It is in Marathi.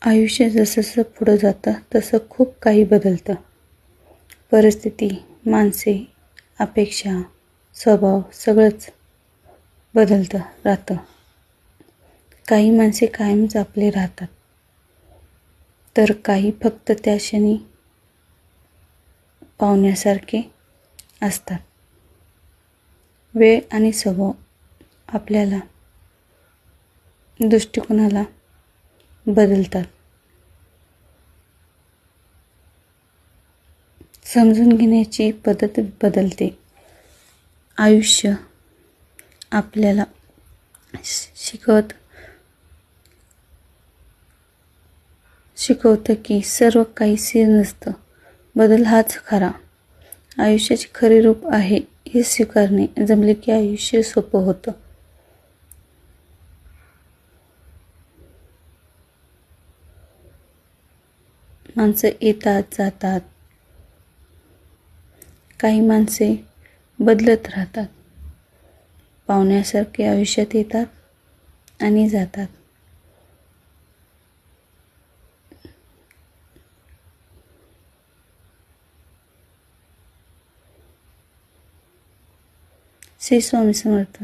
आयुष्य जसं पुढं जातं तसं खूप काही बदलतं. परिस्थिती, माणसे, अपेक्षा, स्वभाव सगळंच बदलतं राहतं. काही माणसे कायमच आपले राहतात, तर काही फक्त त्या क्षणी पाहुण्यासारखे असतात. वेळ आणि स्वभाव आपल्याला दृष्टिकोनाला बदलतात. समजून घेण्याची पद्धत बदलते. आयुष्य आपल्याला शिकवतं की सर्व काही स्थिर नसतं. बदल हाच खरा आयुष्याचे खरे रूप आहे हे स्वीकारणे जमले की आयुष्य सोपं होतं. माणसं येतात जातात. काही माणसे बदलत राहतात. पाहुण्यासारखे आयुष्यात येतात आणि जातात. श्री स्वामी समर्थ.